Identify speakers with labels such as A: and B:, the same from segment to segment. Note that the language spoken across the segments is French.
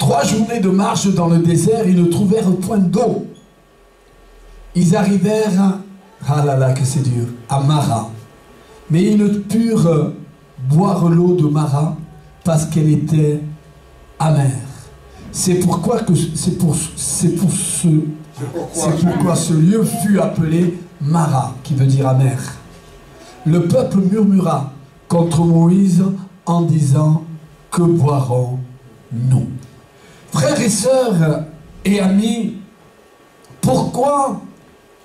A: 3 journées de marche dans le désert, ils ne trouvèrent point d'eau. Ils arrivèrent, ah là là que c'est dur, à Mara. Mais ils ne purent boire l'eau de Mara parce qu'elle était amère. C'est pourquoi ce lieu fut appelé Mara, qui veut dire amer. Le peuple murmura contre Moïse en disant, que boirons-nous? Frères et sœurs et amis, pourquoi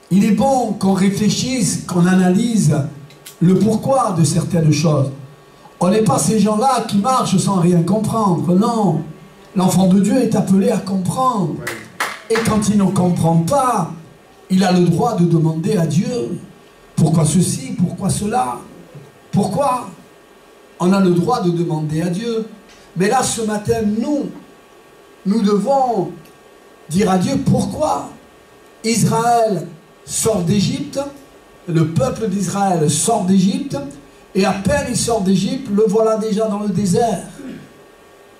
A: il est bon qu'on réfléchisse, qu'on analyse le pourquoi de certaines choses? On n'est pas ces gens-là qui marchent sans rien comprendre, non. L'enfant de Dieu est appelé à comprendre. Et quand il ne comprend pas, il a le droit de demander à Dieu, pourquoi ceci, pourquoi cela? Pourquoi? On a le droit de demander à Dieu. Mais là, ce matin, nous devons dire à Dieu pourquoi. Israël sort d'Égypte, le peuple d'Israël sort d'Égypte, et à peine il sort d'Égypte, le voilà déjà dans le désert.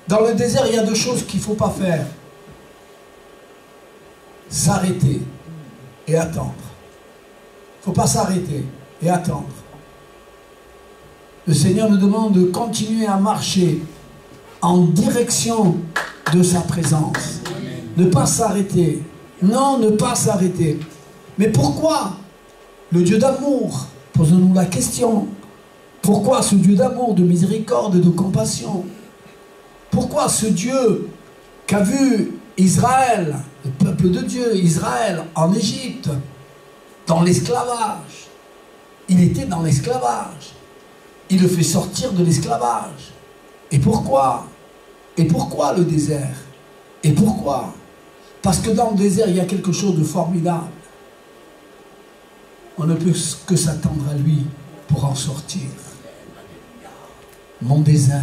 A: Dans le désert, il y a 2 choses qu'il ne faut pas faire. S'arrêter et attendre. Il ne faut pas s'arrêter et attendre. Le Seigneur nous demande de continuer à marcher en direction de sa présence. Ne pas s'arrêter. Non, ne pas s'arrêter. Mais pourquoi le Dieu d'amour? Posons-nous la question. Pourquoi ce Dieu d'amour, de miséricorde et de compassion? Pourquoi ce Dieu qu'a vu Israël, le peuple de Dieu, Israël en Égypte, dans l'esclavage? Il était dans l'esclavage. Il le fait sortir de l'esclavage. Et pourquoi? Et pourquoi le désert? Et pourquoi? Parce que dans le désert, il y a quelque chose de formidable. On ne peut que s'attendre à lui pour en sortir. Mon désert,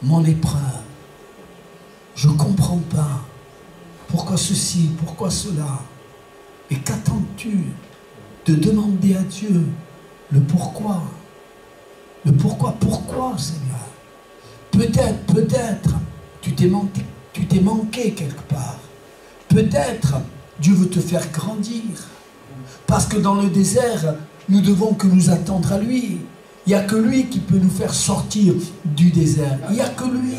A: mon épreuve, je ne comprends pas. Pourquoi ceci, pourquoi cela? Et qu'attends-tu de demander à Dieu le pourquoi? Le pourquoi, Seigneur? Peut-être, tu t'es manqué quelque part. Peut-être, Dieu veut te faire grandir. Parce que dans le désert, nous devons que nous attendre à lui. Il n'y a que lui qui peut nous faire sortir du désert. Il n'y a que lui,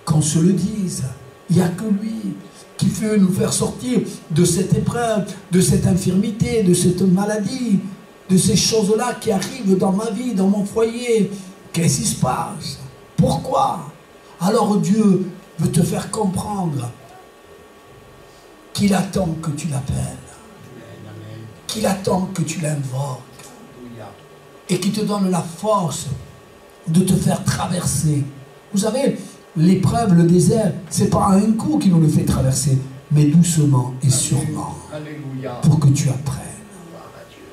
A: qu'on se le dise. Il n'y a que lui qui peut nous faire sortir de cette épreuve, de cette infirmité, de cette maladie, de ces choses-là qui arrivent dans ma vie, dans mon foyer. Qu'est-ce qui se passe? Pourquoi? Alors Dieu veut te faire comprendre qu'il attend que tu l'appelles, qu'il attend que tu l'invoques et qu'il te donne la force de te faire traverser. Vous savez, l'épreuve, le désert, c'est pas à un coup qu'il nous le fait traverser, mais doucement et sûrement, pour que tu apprennes.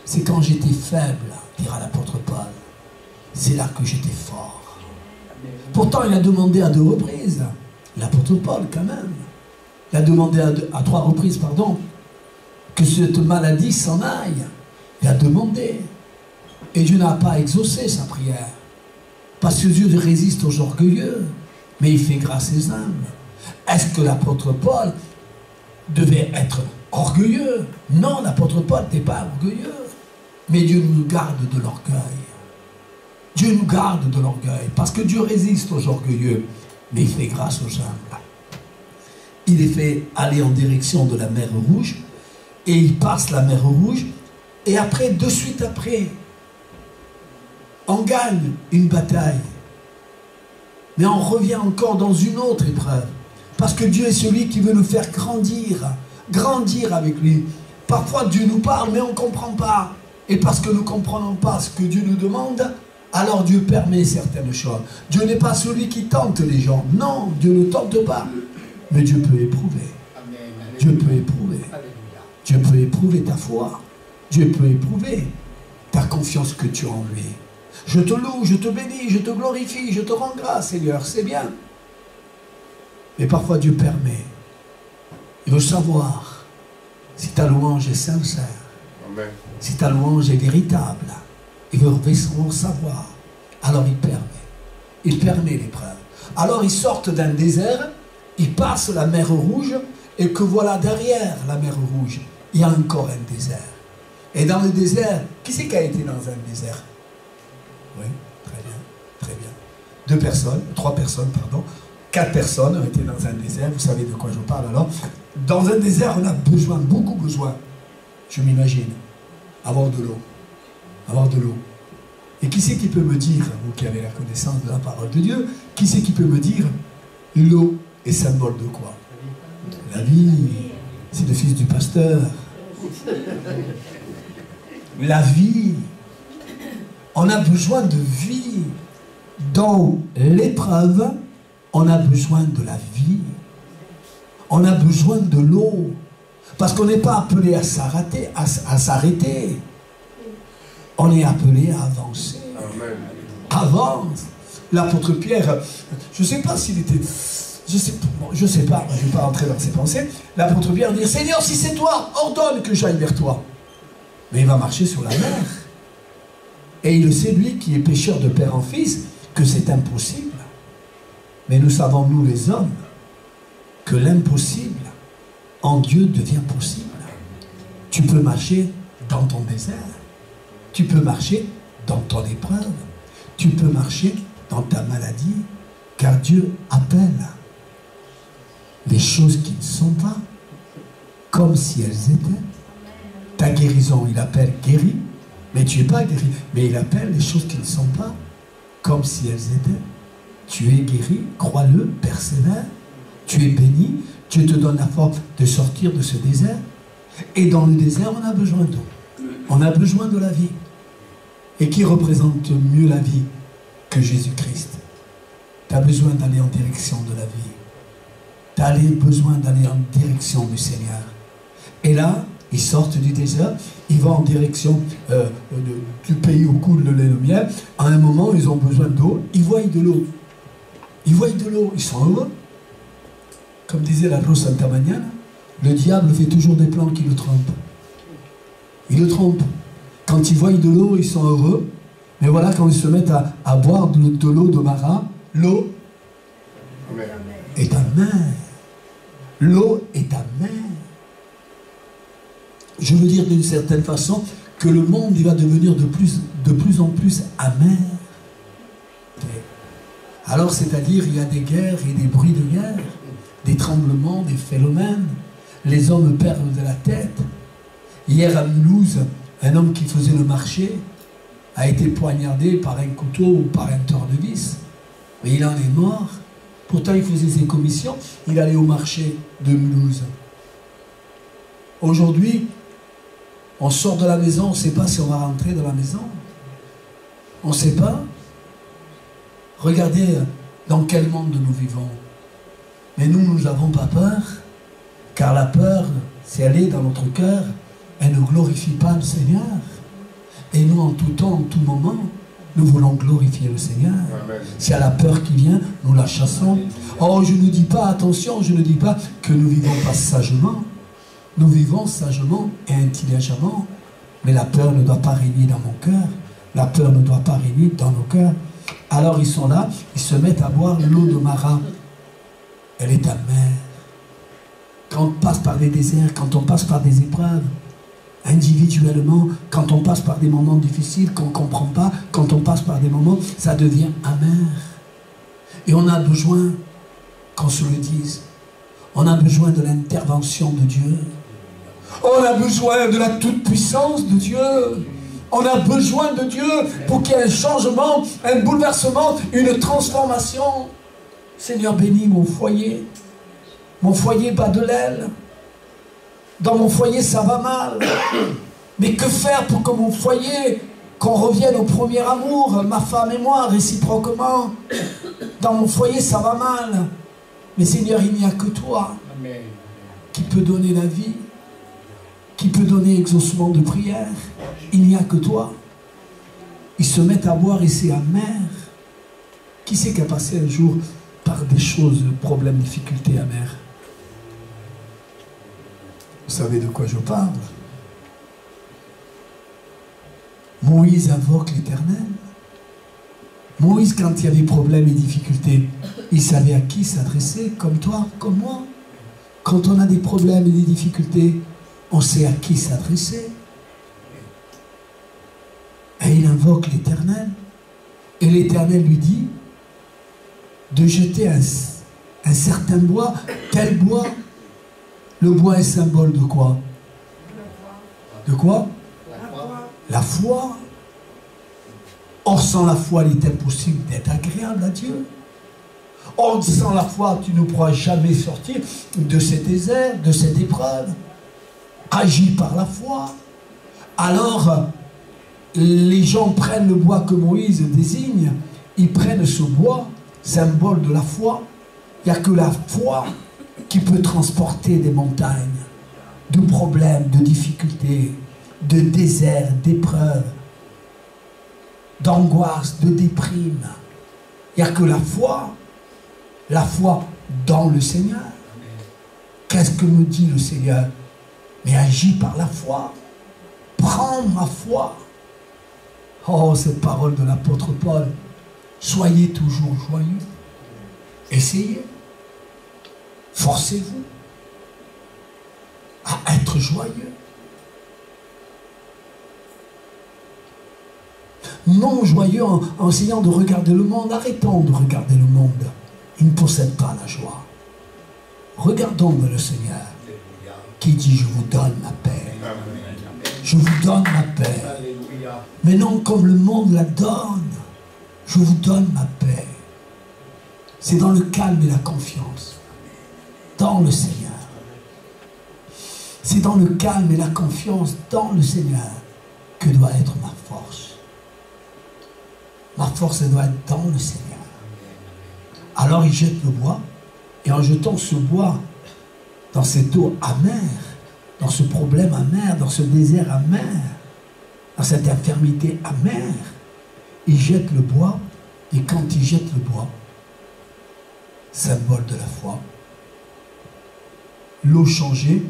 A: C'est quand j'étais faible, dira l'apôtre Paul, c'est là que j'étais fort. Pourtant, il a demandé à 2 reprises, l'apôtre Paul quand même, il a demandé à 3 reprises, pardon, que cette maladie s'en aille. Il a demandé. Et Dieu n'a pas exaucé sa prière. Parce que Dieu résiste aux orgueilleux, mais il fait grâce aux humbles. Est-ce que l'apôtre Paul devait être orgueilleux? Non, l'apôtre Paul n'était pas orgueilleux. Mais Dieu nous garde de l'orgueil. Dieu nous garde de l'orgueil. Parce que Dieu résiste aux orgueilleux, mais il fait grâce aux humbles. Il est fait aller en direction de la mer Rouge, et il passe la mer Rouge, et après, de suite après, on gagne une bataille. Mais on revient encore dans une autre épreuve. Parce que Dieu est celui qui veut nous faire grandir. Grandir avec lui. Parfois Dieu nous parle, mais on ne comprend pas. Et parce que nous ne comprenons pas ce que Dieu nous demande, alors Dieu permet certaines choses. Dieu n'est pas celui qui tente les gens. Non, Dieu ne tente pas. Mais Dieu peut éprouver. Dieu peut éprouver. Dieu peut éprouver ta foi. Dieu peut éprouver ta confiance que tu as en lui. Je te loue, je te bénis, je te glorifie, je te rends grâce, Seigneur, c'est bien. Mais parfois Dieu permet. Il veut savoir si ta louange est sincère. Amen. Si ta louange est véritable. Il veut savoir. Alors il permet. Il permet l'épreuve. Alors ils sortent d'un désert, ils passent la mer Rouge, et que voilà derrière la mer Rouge, il y a encore un désert. Et dans le désert, qui c'est qui a été dans un désert? Oui, très bien, très bien. 2 personnes, 3 personnes, pardon, 4 personnes ont été dans un désert, vous savez de quoi je parle alors. Dans un désert, on a besoin, beaucoup besoin, je m'imagine, avoir de l'eau. Avoir de l'eau. Et qui c'est qui peut me dire, vous qui avez la connaissance de la parole de Dieu, qui c'est qui peut me dire, l'eau est symbole de quoi? La vie. C'est le fils du pasteur. La vie. On a besoin de vie. Dans l'épreuve, on a besoin de la vie. On a besoin de l'eau. Parce qu'on n'est pas appelé à s'arrêter. On est appelé à avancer. Amen. Avance. L'apôtre Pierre, je ne sais pas s'il était... Je sais pas, je ne vais pas rentrer dans ses pensées. L'apôtre Pierre dit, Seigneur, si c'est toi, ordonne que j'aille vers toi. Mais il va marcher sur la mer. Et il le sait, lui, qui est pécheur de père en fils, que c'est impossible. Mais nous savons, nous les hommes, que l'impossible en Dieu devient possible. Tu peux marcher dans ton désert. Tu peux marcher dans ton épreuve. Tu peux marcher dans ta maladie. Car Dieu appelle les choses qui ne sont pas comme si elles étaient. Ta guérison, il appelle guéri, mais tu n'es pas guéri. Mais il appelle les choses qui ne sont pas comme si elles étaient. Tu es guéri, crois-le, persévère. Tu es béni, Dieu te donne la force de sortir de ce désert. Et dans le désert, on a besoin d'eau. On a besoin de la vie. Et qui représente mieux la vie que Jésus-Christ? Tu as besoin d'aller en direction de la vie. Tu as besoin d'aller en direction du Seigneur. Et là, ils sortent du désert, ils vont en direction du pays où coule le lait et le miel. À un moment, ils ont besoin d'eau, ils voient de l'eau. Ils voient de l'eau, ils sont heureux. Comme disait la Rose Santa Magnana, le diable fait toujours des plans qui le trompent. Il le trompe. Quand ils voient de l'eau, ils sont heureux. Mais voilà, quand ils se mettent à boire de l'eau de Mara, l'eau est amère. L'eau est amère. Je veux dire d'une certaine façon que le monde il va devenir de plus en plus amer. Alors, c'est-à-dire, il y a des guerres et des bruits de guerre, des tremblements, des phénomènes. Les hommes perdent de la tête. Hier à Mulhouse, un homme qui faisait le marché a été poignardé par un couteau ou par un tournevis. Mais il en est mort. Pourtant, il faisait ses commissions. Il allait au marché de Mulhouse. Aujourd'hui, on sort de la maison, on ne sait pas si on va rentrer dans la maison. On ne sait pas. Regardez dans quel monde nous vivons. Mais nous n'avons pas peur, car la peur, si elle est dans notre cœur, elle ne glorifie pas le Seigneur. Et nous, en tout temps, en tout moment, nous voulons glorifier le Seigneur. S'il y a la peur qui vient, nous la chassons. Oh, je ne dis pas, attention, je ne dis pas que nous ne vivons pas sagement. Nous vivons sagement et intelligemment. Mais la peur ne doit pas régner dans mon cœur. La peur ne doit pas régner dans nos cœurs. Alors ils sont là, ils se mettent à boire l'eau de Mara. Elle est amère. Quand on passe par des déserts, quand on passe par des épreuves, individuellement, quand on passe par des moments difficiles qu'on ne comprend pas, quand on passe par des moments, ça devient amer. Et on a besoin qu'on se le dise. On a besoin de l'intervention de Dieu. On a besoin de la toute-puissance de Dieu. On a besoin de Dieu pour qu'il y ait un changement, un bouleversement, une transformation. Seigneur, bénis mon foyer. Mon foyer bat de l'aile. Dans mon foyer, ça va mal. Mais que faire pour que mon foyer, qu'on revienne au premier amour, ma femme et moi, réciproquement? Dans mon foyer, ça va mal. Mais Seigneur, il n'y a que toi qui peut donner la vie, qui peut donner exaucement de prière. Il n'y a que toi. Ils se mettent à boire et c'est amer. Qui c'est qui a passé un jour par des choses, problèmes, difficultés amères? Vous savez de quoi je parle? Moïse invoque l'Éternel. Moïse, quand il y a des problèmes et difficultés, Il savait à qui s'adresser, comme toi, comme moi. Quand on a des problèmes et des difficultés, on sait à qui s'adresser. Et il invoque l'Éternel. Et l'Éternel lui dit de jeter un certain bois. Quel bois? Le bois est symbole de quoi? De quoi? La foi. Or, sans la foi, il est impossible d'être agréable à Dieu. Or, sans la foi, tu ne pourras jamais sortir de ces déserts, de cette épreuve. Agis par la foi. Alors, les gens prennent le bois que Moïse désigne. Ils prennent ce bois, symbole de la foi. Il n'y a que la foi qui peut transporter des montagnes, de problèmes, de difficultés, de déserts, d'épreuves, d'angoisse, de déprime. Il n'y a que la foi dans le Seigneur. Qu'est-ce que me dit le Seigneur? Mais agis par la foi. Prends ma foi. Oh, cette parole de l'apôtre Paul. Soyez toujours joyeux. Essayez. Forcez-vous à être joyeux. Non joyeux en essayant de regarder le monde. Arrêtons de regarder le monde. Il ne possède pas la joie. Regardons le Seigneur qui dit: je vous donne ma paix. Je vous donne ma paix. Mais non comme le monde la donne. Je vous donne ma paix. C'est dans le calme et la confiance. Dans le Seigneur. C'est dans le calme et la confiance dans le Seigneur que doit être ma force. Ma force, elle doit être dans le Seigneur. Alors il jette le bois, et en jetant ce bois dans cette eau amère, dans ce problème amer, dans ce désert amer, dans cette infirmité amère, il jette le bois, et quand il jette le bois, symbole de la foi, l'eau changée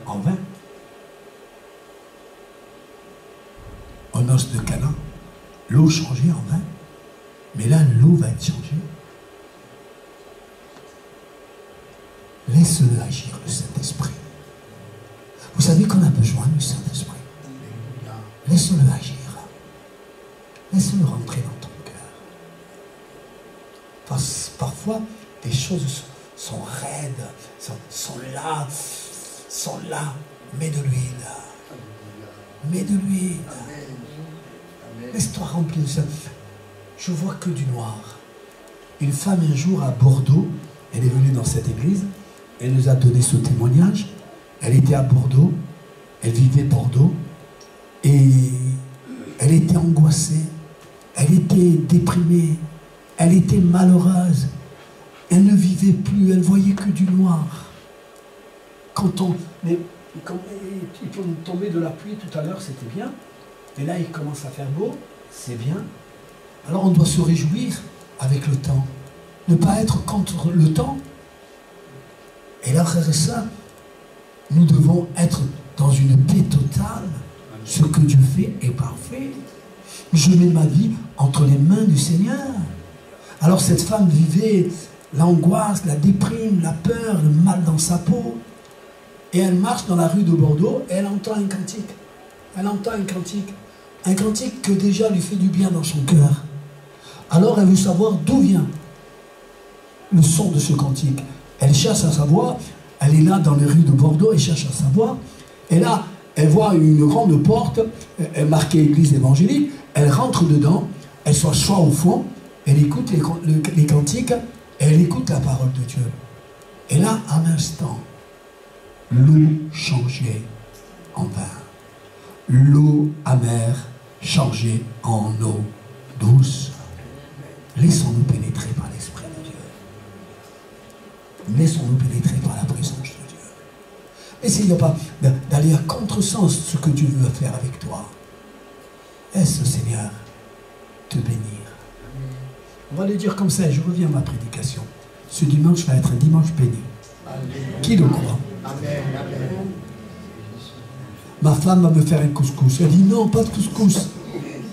A: en vin. Aux noces de Cana, l'eau changée en vin, mais là l'eau va être changée. Laisse-le agir, le Saint-Esprit. Vous savez qu'on a besoin du Saint-Esprit. Laisse-le agir. Laisse-le rentrer dans ton cœur. Parfois, des choses sont raides, sont là. Mets de l'huile. Mets de l'huile. Laisse-toi remplir de ça. Je vois que du noir. Une femme un jour à Bordeaux, elle est venue dans cette église, elle nous a donné ce témoignage. Elle était à Bordeaux, elle vivait Bordeaux, et elle était angoissée, elle était déprimée, elle était malheureuse, elle ne vivait plus, elle voyait que du noir. Quand il peut tomber de la pluie tout à l'heure, c'était bien, et là il commence à faire beau, c'est bien. Alors on doit se réjouir avec le temps, ne pas être contre le temps. Et là, frères et sœurs, nous devons être dans une paix totale. Ce que Dieu fait est parfait. Je mets ma vie entre les mains du Seigneur. Alors cette femme vivait l'angoisse, la déprime, la peur, le mal dans sa peau. Et elle marche dans la rue de Bordeaux et elle entend un cantique. Elle entend un cantique. Un cantique que déjà lui fait du bien dans son cœur. Alors elle veut savoir d'où vient le son de ce cantique. Elle cherche à savoir, elle est là dans les rues de Bordeaux, elle cherche à savoir. Et là, elle voit une grande porte, marquée église évangélique, elle rentre dedans, elle s'assoit au fond, elle écoute les cantiques, et elle écoute la parole de Dieu. Et là, en un instant, l'eau changeait en vin. L'eau amère changeait en eau douce. Laissons-nous pénétrer par l'Esprit de Dieu. Laissons-nous pénétrer par la présence de Dieu. Essayez pas d'aller à contresens de ce que Dieu veut faire avec toi. Laisse le Seigneur te bénir. On va le dire comme ça, je reviens à ma prédication. Ce dimanche va être un dimanche béni. Amen. Qui le croit? Amen. Amen. Ma femme va me faire un couscous. Elle dit non, pas de couscous.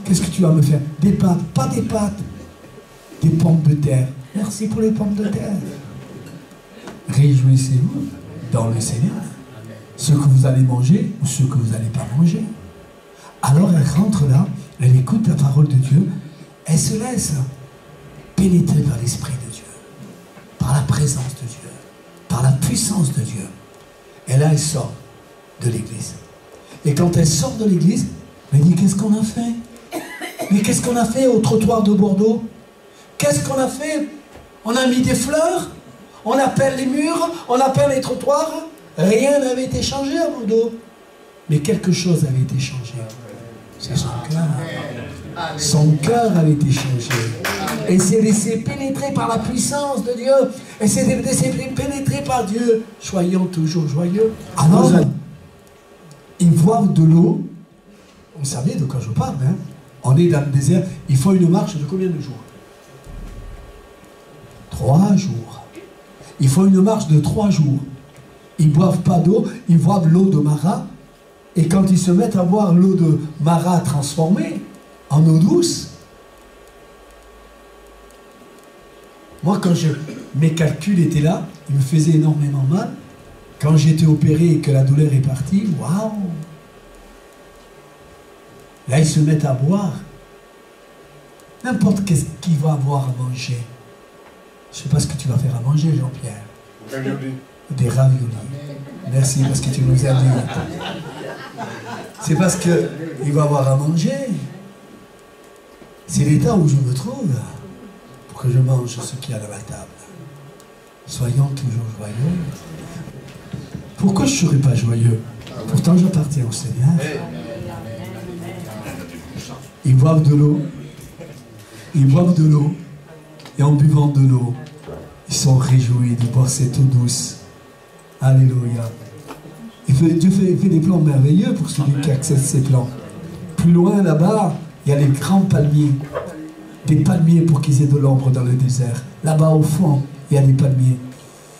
A: Qu'est-ce que tu vas me faire? Des pâtes. Pas des pâtes. des pommes de terre. Merci pour les pommes de terre. Réjouissez-vous dans le Seigneur. Ce que vous allez manger ou ce que vous n'allez pas manger. Alors elle rentre là, elle écoute la parole de Dieu, elle se laisse pénétrer par l'Esprit de Dieu, par la présence de Dieu, par la puissance de Dieu. Et là, elle sort de l'église. Et quand elle sort de l'église, elle dit, qu'est-ce qu'on a fait? Mais qu'est-ce qu'on a fait au trottoir de Bordeaux? Qu'est-ce qu'on a fait? On a mis des fleurs, on appelle les murs, on appelle les trottoirs. Rien n'avait été changé à Bordeaux. Mais quelque chose avait été changé. C'est son cœur. Son cœur avait été changé. Elle s'est laissée pénétrer par la puissance de Dieu. Elle s'est laissée pénétrer par Dieu. Soyons toujours joyeux. Alors, ils boivent de l'eau. Vous savez de quoi je parle, hein? On est dans le désert. Il faut une marche de combien de jours? 3 jours. Il faut une marche de 3 jours. Ils ne boivent pas d'eau, ils boivent l'eau de Mara. Et quand ils se mettent à boire l'eau de Mara transformée en eau douce, moi quand mes calculs étaient là, ils me faisaient énormément mal. Quand j'ai été opéré et que la douleur est partie, waouh! Là ils se mettent à boire. N'importe qu'est-ce qu'il va avoir à manger. Je ne sais pas ce que tu vas faire à manger, Jean-Pierre. Des raviolis. Merci parce que tu nous as dit. C'est parce qu'il va avoir à manger. C'est l'état où je me trouve pour que je mange ce qu'il y a dans la table. Soyons toujours joyeux. Pourquoi je ne serais pas joyeux? Pourtant j'appartiens au Seigneur. Ils boivent de l'eau. Ils boivent de l'eau. Et en buvant de l'eau, ils sont réjouis de boire cette eau douce. Alléluia. Dieu fait des plans merveilleux pour celui qui accède ces plans. Plus loin, là-bas, il y a les grands palmiers. Des palmiers pour qu'ils aient de l'ombre dans le désert. Là-bas, au fond, il y a des palmiers.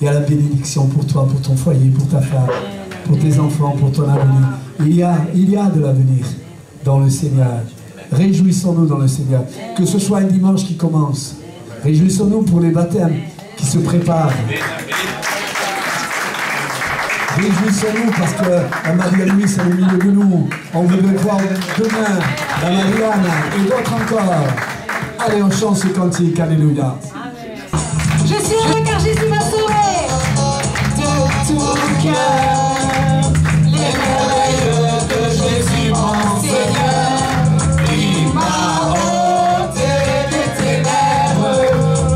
A: Il y a la bénédiction pour toi, pour ton foyer, pour ta femme, pour tes enfants, pour ton avenir. Il y a de l'avenir dans le Seigneur. Réjouissons-nous dans le Seigneur. Que ce soit un dimanche qui commence. Réjouissons-nous pour les baptêmes qui se préparent. Réjouissons-nous parce que la Marie-Louis est au milieu de nous. On veut le voir demain, la Marianne et d'autres encore. Allez, on chante ce cantique. Alléluia.
B: Je suis heureux car Jésus m'a sauvé de tout cœur. Les merveilleux de Jésus mon Seigneur. Il m'a ôté des ténèbres.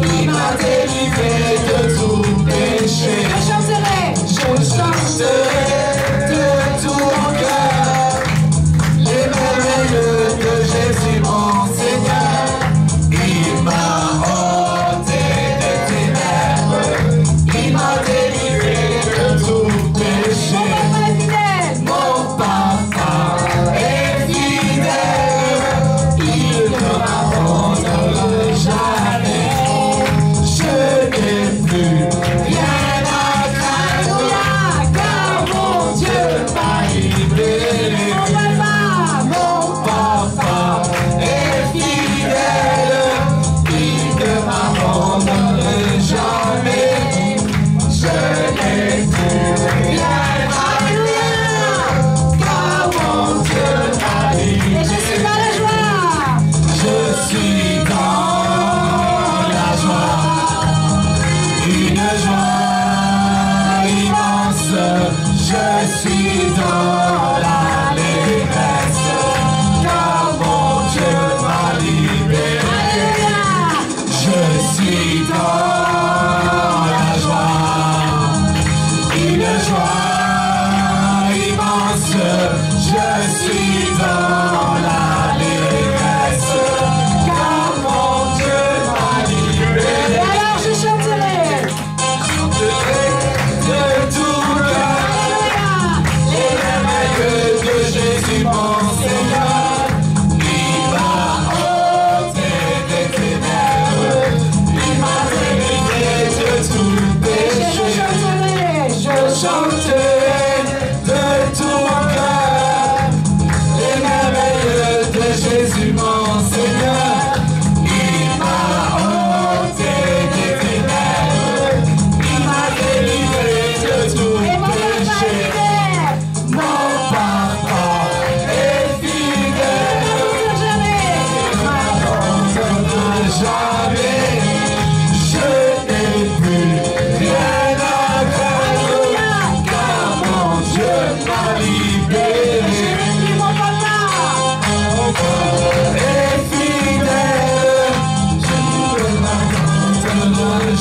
B: Il m'a délivré de tout péché. Je chanterai de tout mon cœur. Les merveilleux de Jésus mon Seigneur. Il m'a ôté des ténèbres. Il m'a délivré de tout péché. Mon papa est fidèle. Il ne m'abandonnera jamais. Je n'ai plus rien à craindre, car mon Dieu m'a livré. Mon papa est fidèle. Il ne m'abandonne jamais. Je n'ai plus rien à craindre, car mon Dieu m'a livré. Et je suis dans la joie. Je suis dans la joie. Une joie immense. Je suis dans l'allégresse, car mon Dieu m'a libéré. Je suis dans la joie, une joie immense. Je suis dans l'allégresse, car mon Dieu m'a libéré. Et alors je chanterai de tout cœur les merveilleux de Jésus mon Seigneur. Il m'a ôté des ténèbres. Il m'a délivré de tout péché. Je chanterai de tout mon cœur les merveilleux de Jésus mon Seigneur. Il m'a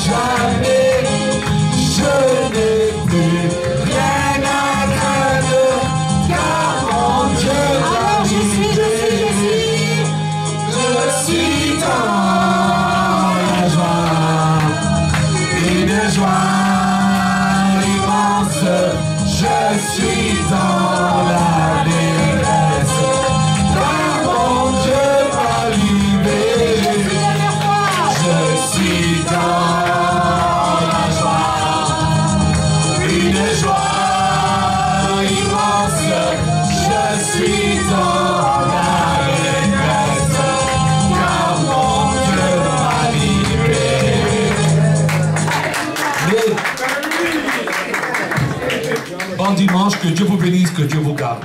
B: jamais, je n'ai plus rien à craindre, car mon Dieu m'a libéré. Je suis dans la joie, une joie immense, je suis dans la détresse, car mon Dieu m'a libéré. Je suis dans la joie, une joie immense, je suis dans la détresse, car mon Dieu m'a libéré.
C: Bon dimanche, que Dieu vous bénisse, que Dieu vous garde.